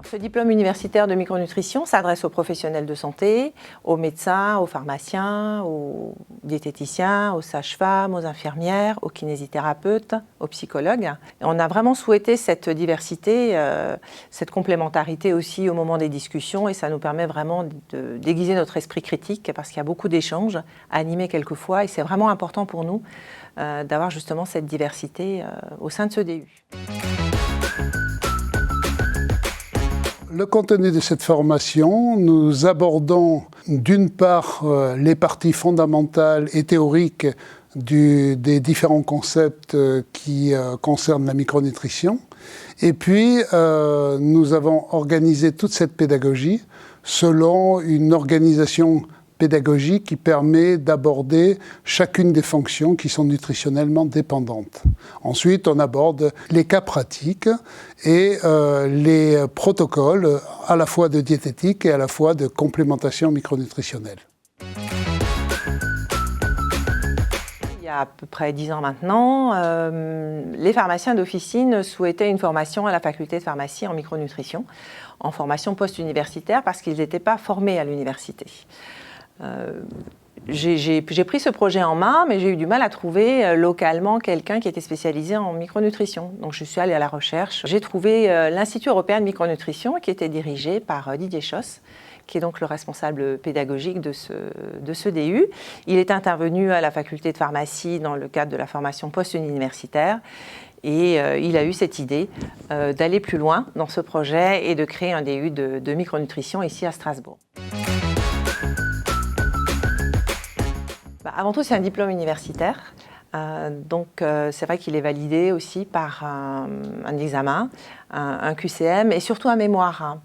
Ce diplôme universitaire de micronutrition s'adresse aux professionnels de santé, aux médecins, aux pharmaciens, aux diététiciens, aux sages-femmes, aux infirmières, aux kinésithérapeutes, aux psychologues. Et on a vraiment souhaité cette diversité, cette complémentarité aussi au moment des discussions, et ça nous permet vraiment d'aiguiser notre esprit critique parce qu'il y a beaucoup d'échanges à animer quelquefois, et c'est vraiment important pour nous d'avoir justement cette diversité au sein de ce DU. Le contenu de cette formation, nous abordons d'une part les parties fondamentales et théoriques des différents concepts qui concernent la micronutrition. Et puis, nous avons organisé toute cette pédagogie selon une organisation pédagogique qui permet d'aborder chacune des fonctions qui sont nutritionnellement dépendantes. Ensuite, on aborde les cas pratiques et les protocoles à la fois de diététique et à la fois de complémentation micronutritionnelle. Il y a à peu près 10 ans maintenant, les pharmaciens d'officine souhaitaient une formation à la faculté de pharmacie en micronutrition, en formation post-universitaire parce qu'ils n'étaient pas formés à l'université. J'ai pris ce projet en main, mais j'ai eu du mal à trouver localement quelqu'un qui était spécialisé en micronutrition. Donc je suis allée à la recherche. J'ai trouvé l'Institut européen de micronutrition qui était dirigé par Didier Schoss, qui est donc le responsable pédagogique de ce DU. Il est intervenu à la faculté de pharmacie dans le cadre de la formation post-universitaire. Et il a eu cette idée d'aller plus loin dans ce projet et de créer un DU de micronutrition ici à Strasbourg. Avant tout, c'est un diplôme universitaire. Donc, c'est vrai qu'il est validé aussi par un examen, un QCM et surtout un mémoire,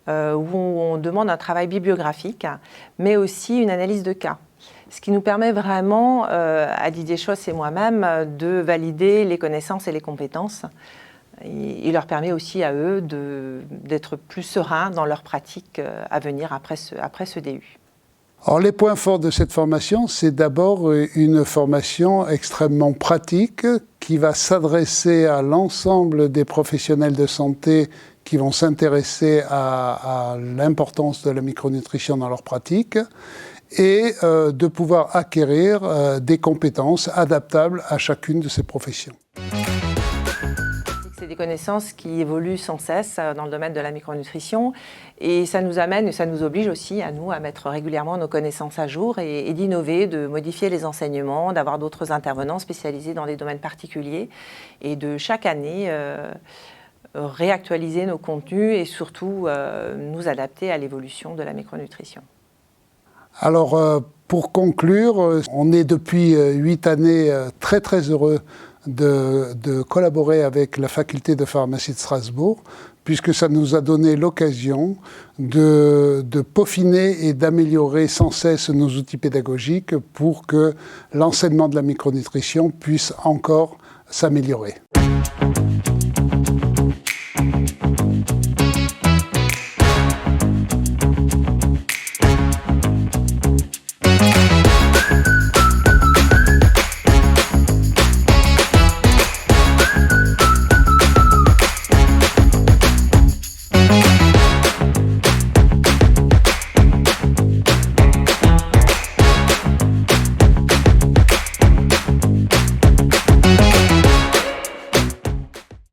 où on demande un travail bibliographique, mais aussi une analyse de cas. Ce qui nous permet vraiment, à Didier Schoss et moi-même, de valider les connaissances et les compétences. Il leur permet aussi à eux d'être plus sereins dans leur pratique à venir après ce DU. Alors, les points forts de cette formation, c'est d'abord une formation extrêmement pratique qui va s'adresser à l'ensemble des professionnels de santé qui vont s'intéresser à l'importance de la micronutrition dans leur pratique et de pouvoir acquérir des compétences adaptables à chacune de ces professions. C'est des connaissances qui évoluent sans cesse dans le domaine de la micronutrition et ça nous amène et ça nous oblige aussi à nous à mettre régulièrement nos connaissances à jour et d'innover, de modifier les enseignements, d'avoir d'autres intervenants spécialisés dans des domaines particuliers et de chaque année réactualiser nos contenus et surtout nous adapter à l'évolution de la micronutrition. Alors pour conclure, on est depuis 8 années très heureux de collaborer avec la faculté de pharmacie de Strasbourg, puisque ça nous a donné l'occasion de peaufiner et d'améliorer sans cesse nos outils pédagogiques pour que l'enseignement de la micronutrition puisse encore s'améliorer.